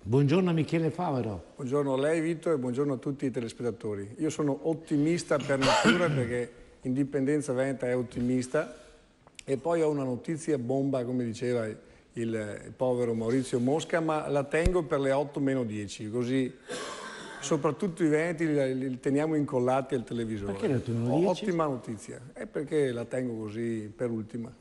Buongiorno Michele Favero. Buongiorno a lei Vito e buongiorno a tutti i telespettatori. Io sono ottimista per natura perché Indipendenza Veneta è ottimista e poi ho una notizia bomba, come diceva il povero Maurizio Mosca, ma la tengo per le 8 meno 10, così soprattutto i veneti li teniamo incollati al televisore. Perché le 8 meno 10? Ottima notizia, è perché la tengo così per ultima.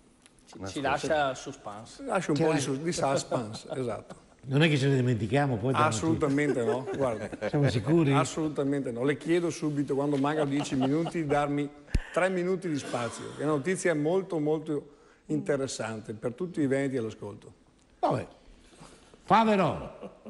Ci lascia suspense. Lascia un po' di suspense, esatto. Non è che ce ne dimentichiamo poi? Assolutamente no, guarda. Siamo sicuri? Assolutamente no. Le chiedo subito, quando mancano 10 minuti, di darmi 3 minuti di spazio. È una notizia molto, molto interessante per tutti i veneti all'ascolto. Vabbè. Favero!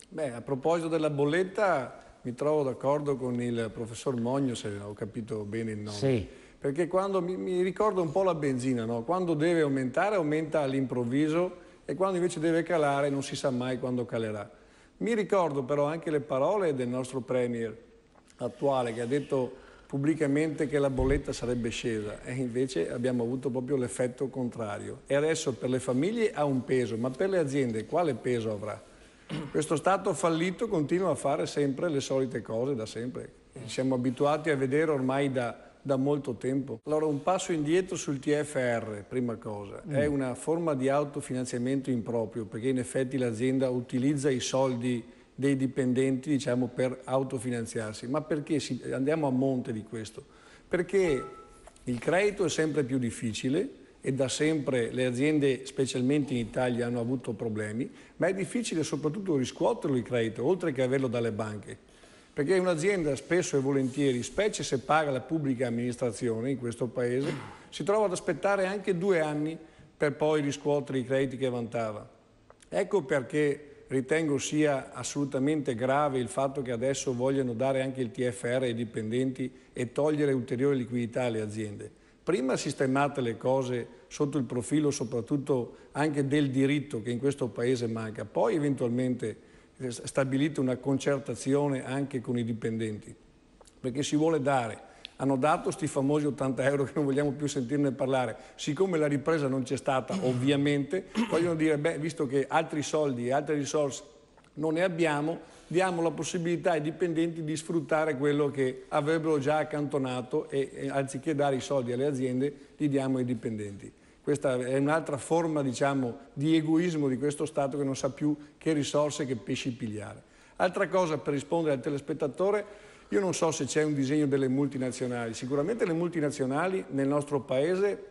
Beh, a proposito della bolletta, mi trovo d'accordo con il professor Mogno, se ho capito bene il nome. Sì. Perché quando mi ricorda un po' la benzina, no? Quando deve aumentare, aumenta all'improvviso, e quando invece deve calare non si sa mai quando calerà. Mi ricordo però anche le parole del nostro premier attuale che ha detto pubblicamente che la bolletta sarebbe scesa e invece abbiamo avuto proprio l'effetto contrario. E adesso per le famiglie ha un peso, ma per le aziende quale peso avrà? Questo Stato fallito continua a fare sempre le solite cose da sempre. Siamo abituati a vedere ormai da molto tempo. Allora un passo indietro sul TFR, prima cosa, è una forma di autofinanziamento improprio perché in effetti l'azienda utilizza i soldi dei dipendenti, diciamo, per autofinanziarsi. Ma perché andiamo a monte di questo? Perché il credito è sempre più difficile e da sempre le aziende, specialmente in Italia, hanno avuto problemi, ma è difficile soprattutto riscuoterlo il credito, oltre che averlo dalle banche. Perché un'azienda spesso e volentieri, specie se paga la pubblica amministrazione in questo paese, si trova ad aspettare anche 2 anni per poi riscuotere i crediti che vantava. Ecco perché ritengo sia assolutamente grave il fatto che adesso vogliano dare anche il TFR ai dipendenti e togliere ulteriore liquidità alle aziende. Prima sistemate le cose sotto il profilo soprattutto anche del diritto che in questo paese manca, poi eventualmente stabilite una concertazione anche con i dipendenti, perché si vuole dare, hanno dato sti famosi 80 euro che non vogliamo più sentirne parlare, siccome la ripresa non c'è stata ovviamente, vogliono dire, beh, visto che altri soldi e altre risorse non ne abbiamo, diamo la possibilità ai dipendenti di sfruttare quello che avrebbero già accantonato e anziché dare i soldi alle aziende li diamo ai dipendenti. Questa è un'altra forma, diciamo, di egoismo di questo Stato che non sa più che risorse, che pesci pigliare. Altra cosa per rispondere al telespettatore, io non so se c'è un disegno delle multinazionali. Sicuramente le multinazionali nel nostro Paese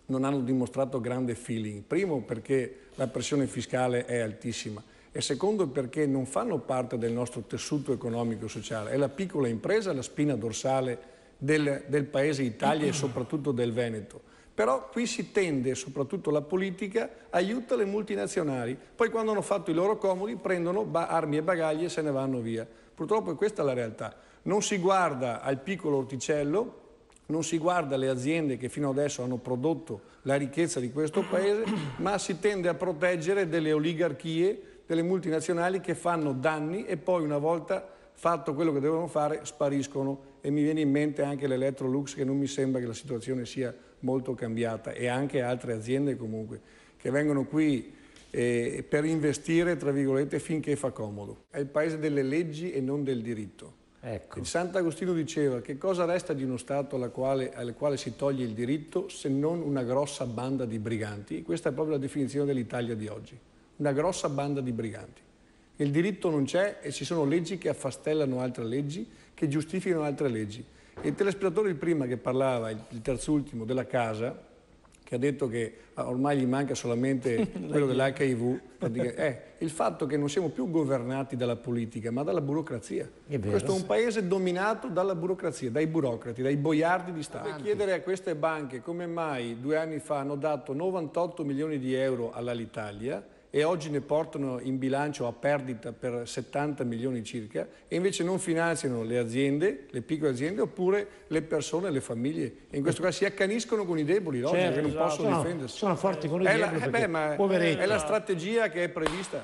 non hanno dimostrato grande feeling. Primo perché la pressione fiscale è altissima e secondo perché non fanno parte del nostro tessuto economico e sociale. È la piccola impresa la spina dorsale del Paese Italia e soprattutto del Veneto. Però qui si tende, soprattutto la politica, aiuta le multinazionali. Poi quando hanno fatto i loro comodi prendono armi e bagagli e se ne vanno via. Purtroppo questa è la realtà. Non si guarda al piccolo orticello, non si guarda alle aziende che fino adesso hanno prodotto la ricchezza di questo Paese, ma si tende a proteggere delle oligarchie, delle multinazionali che fanno danni e poi una volta fatto quello che devono fare spariscono. E mi viene in mente anche l'Electrolux, che non mi sembra che la situazione sia molto cambiata, e anche altre aziende comunque che vengono qui per investire, tra virgolette, finché fa comodo. È il paese delle leggi e non del diritto. Ecco. Il Sant'Agostino diceva che cosa resta di uno Stato al quale si toglie il diritto se non una grossa banda di briganti. Questa è proprio la definizione dell'Italia di oggi, una grossa banda di briganti. Il diritto non c'è e ci sono leggi che affastellano altre leggi, che giustificano altre leggi. Il telespettatore prima che parlava, il terzultimo della casa, che ha detto che ormai gli manca solamente quello dell'HIV, è il fatto che non siamo più governati dalla politica, ma dalla burocrazia. Questo è un paese dominato dalla burocrazia, dai burocrati, dai boiardi di Stato. Per chiedere a queste banche come mai 2 anni fa hanno dato 98 milioni di euro all'Alitalia e oggi ne portano in bilancio a perdita per 70 milioni circa e invece non finanziano le aziende, le piccole aziende oppure le persone, le famiglie. E in questo caso si accaniscono con i deboli, no? Che non possono difendersi. Sono forti con i deboli è la strategia che è prevista.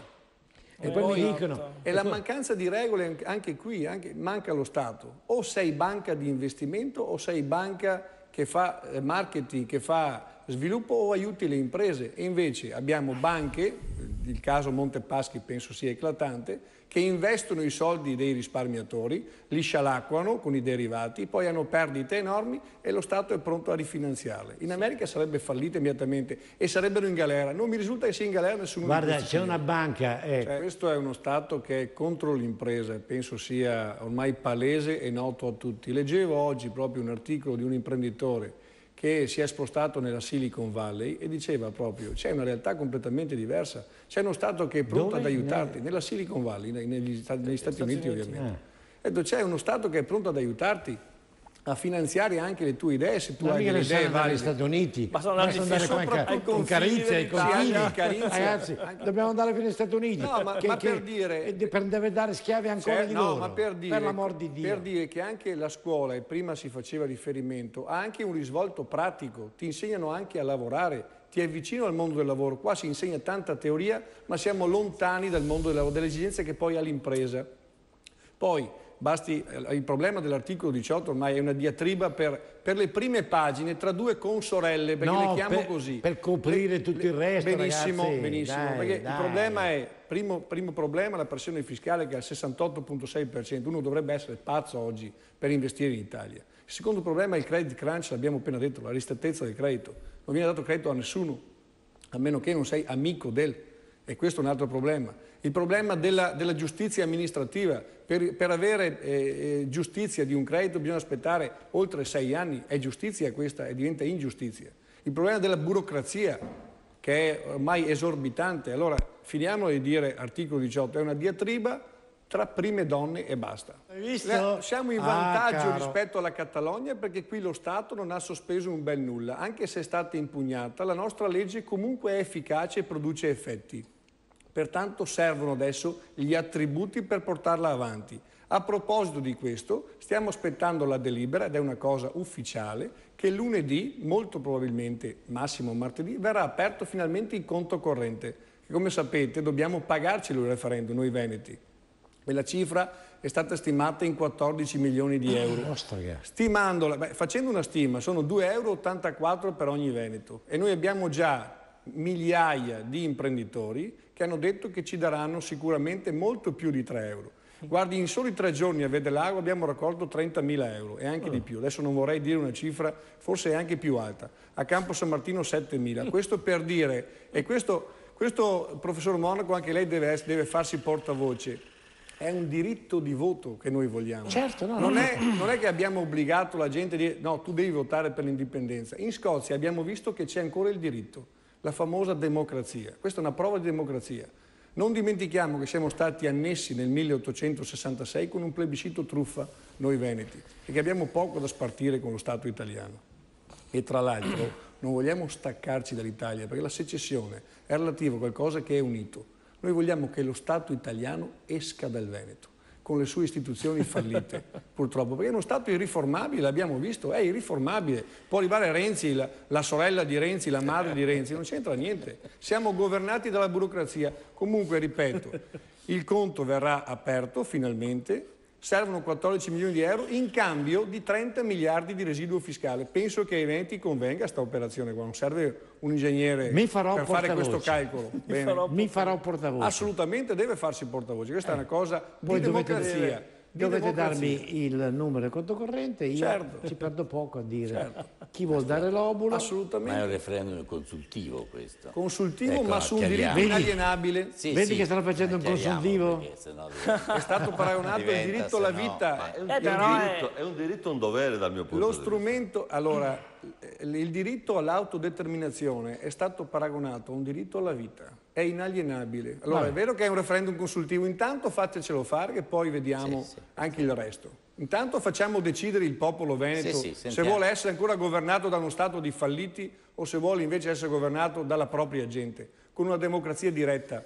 E poi mi dicono... E la mancanza di regole anche qui, manca lo Stato. O sei banca di investimento o sei banca che fa marketing, che fa sviluppo o aiuti le imprese. E invece abbiamo banche, il caso Montepaschi penso sia eclatante, che investono i soldi dei risparmiatori, li scialacquano con i derivati, poi hanno perdite enormi e lo Stato è pronto a rifinanziarle. In America sarebbe fallita immediatamente e sarebbero in galera. Non mi risulta che sia in galera nessuno. Guarda, c'è una banca... Questo è uno Stato che è contro l'impresa, penso sia ormai palese e noto a tutti. Leggevo oggi proprio un articolo di un imprenditore che si è spostato nella Silicon Valley e diceva proprio c'è una realtà completamente diversa, c'è uno Stato che è pronto ad aiutarti, nella Silicon Valley, negli Stati Uniti ovviamente. C'è uno Stato che è pronto ad aiutarti a finanziare anche le tue idee, se tu hai delle idee valide. Negli Stati Uniti, ma sono andati con Carinzia e confini. Ragazzi, dobbiamo andare fino agli Stati Uniti. No, ma per dire... deve dare schiavi ancora di loro. No, ma per l'amor di Dio. Per dire che anche la scuola, e prima si faceva riferimento, ha anche un risvolto pratico. Ti insegnano anche a lavorare, ti avvicino al mondo del lavoro. Qua si insegna tanta teoria, ma siamo lontani dal mondo del lavoro, delle esigenze che poi ha l'impresa. Poi, il problema dell'articolo 18 ormai è una diatriba per le prime pagine tra due consorelle, perché le chiamo così. Per coprire tutto il resto, benissimo, ragazzi, benissimo, dai, perché dai. il problema è, primo problema, la pressione fiscale che è al 68,6%, uno dovrebbe essere pazzo oggi per investire in Italia. Il secondo problema è il credit crunch, l'abbiamo appena detto, la ristrettezza del credito. Non viene dato credito a nessuno, a meno che non sei amico del... E questo è un altro problema. Il problema della giustizia amministrativa. Per avere giustizia di un credito bisogna aspettare oltre 6 anni. È giustizia questa e diventa ingiustizia. Il problema della burocrazia, che è ormai esorbitante. Allora, finiamo di dire articolo 18, è una diatriba tra prime donne e basta. Hai visto? Siamo in vantaggio rispetto alla Catalogna perché qui lo Stato non ha sospeso un bel nulla. Anche se è stata impugnata, la nostra legge comunque è efficace e produce effetti. Pertanto servono adesso gli attributi per portarla avanti. A proposito di questo, stiamo aspettando la delibera, ed è una cosa ufficiale, che lunedì, molto probabilmente massimo martedì, verrà aperto finalmente il conto corrente. Che, come sapete, dobbiamo pagarcelo il referendum, noi veneti. E la cifra è stata stimata in 14 milioni di euro. Stimandola, facendo una stima, sono 2,84 euro per ogni veneto. E noi abbiamo già migliaia di imprenditori che hanno detto che ci daranno sicuramente molto più di 3 euro. Guardi, in soli 3 giorni a Vedelago abbiamo raccolto 30.000 euro e anche di più. Adesso non vorrei dire una cifra, forse è anche più alta. A Campo San Martino 7.000. Questo per dire, e questo professor Monaco anche lei deve farsi portavoce. È un diritto di voto che noi vogliamo. Certo, non è che abbiamo obbligato la gente a dire no, tu devi votare per l'indipendenza. In Scozia abbiamo visto che c'è ancora il diritto, la famosa democrazia. Questa è una prova di democrazia. Non dimentichiamo che siamo stati annessi nel 1866 con un plebiscito truffa, noi veneti, e che abbiamo poco da spartire con lo Stato italiano. E tra l'altro non vogliamo staccarci dall'Italia, perché la secessione è relativa a qualcosa che è unito. Noi vogliamo che lo Stato italiano esca dal Veneto, con le sue istituzioni fallite, purtroppo, perché è uno Stato irriformabile, l'abbiamo visto, è irriformabile. Può arrivare Renzi, la sorella di Renzi, la madre di Renzi, non c'entra niente. Siamo governati dalla burocrazia. Comunque, ripeto, il conto verrà aperto finalmente, servono 14 milioni di euro in cambio di 30 miliardi di residuo fiscale. Penso che ai Veneti convenga questa operazione qua, non serve un ingegnere per fare questo calcolo. Mi farò portavoce. Assolutamente deve farsi portavoce, questa è una cosa di democrazia. Dovete darmi il numero del conto corrente, io ci perdo poco a dire chi vuol dare l'obolo. Assolutamente. Ma è un referendum consultivo questo. Consultivo, ecco, ma su un diritto inalienabile. Vedi che stanno facendo un consultivo? È stato paragonato il diritto alla vita. È un diritto e un dovere dal mio punto di vista. Lo strumento, allora, il diritto all'autodeterminazione è stato paragonato a un diritto alla vita. È inalienabile. Allora, è vero che è un referendum consultivo, intanto fatecelo fare che poi vediamo anche il resto. Intanto facciamo decidere il popolo veneto se vuole essere ancora governato da uno Stato di falliti o se vuole invece essere governato dalla propria gente, con una democrazia diretta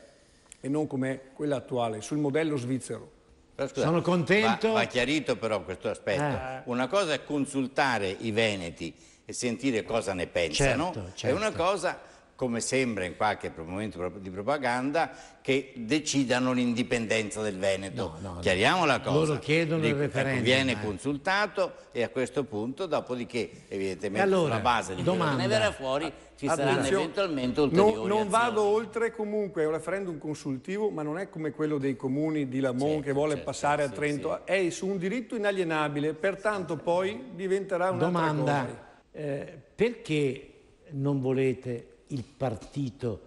e non come quella attuale, sul modello svizzero. Però, scusa, sono contento. Va chiarito però questo aspetto. Una cosa è consultare i veneti e sentire cosa ne pensano, certo. e una cosa come sembra in qualche momento di propaganda, che decidano l'indipendenza del Veneto. No, Chiariamo la cosa. Loro chiedono il referendum. Viene consultato e a questo punto, dopodiché, evidentemente, allora, sulla base di quello che ne verrà fuori, ci saranno eventualmente ulteriori non vado azioni. oltre, comunque è un referendum consultivo, ma non è come quello dei comuni di Lamon che vuole passare a Trento, è su un diritto inalienabile, pertanto poi diventerà un'altra cosa. Perché non volete il partito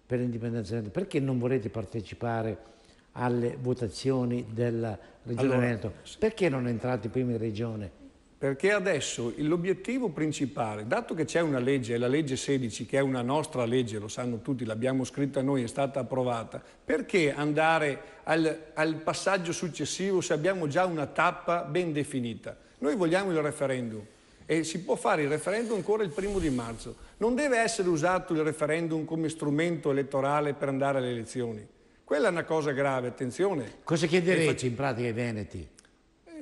per l'indipendenza? Perché non volete partecipare alle votazioni della Regione Veneto? Perché non entrate prima in Regione? Perché adesso l'obiettivo principale, dato che c'è una legge, la legge 16, che è una nostra legge, lo sanno tutti, l'abbiamo scritta noi, è stata approvata, perché andare al passaggio successivo se abbiamo già una tappa ben definita? Noi vogliamo il referendum e si può fare il referendum ancora il 1° marzo. Non deve essere usato il referendum come strumento elettorale per andare alle elezioni. Quella è una cosa grave, attenzione. Cosa chiederete in pratica ai veneti?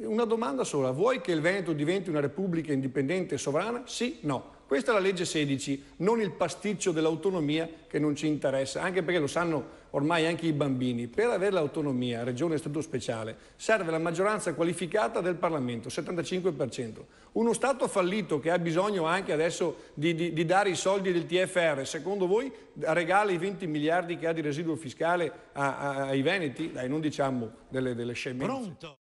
Una domanda sola, vuoi che il Veneto diventi una repubblica indipendente e sovrana? Sì, no. Questa è la legge 16, non il pasticcio dell'autonomia che non ci interessa, anche perché lo sanno ormai anche i bambini. Per avere l'autonomia, regione e statuto speciale, serve la maggioranza qualificata del Parlamento, 75%. Uno Stato fallito che ha bisogno anche adesso di dare i soldi del TFR, secondo voi regala i 20 miliardi che ha di residuo fiscale ai veneti? Dai, non diciamo delle scemenze.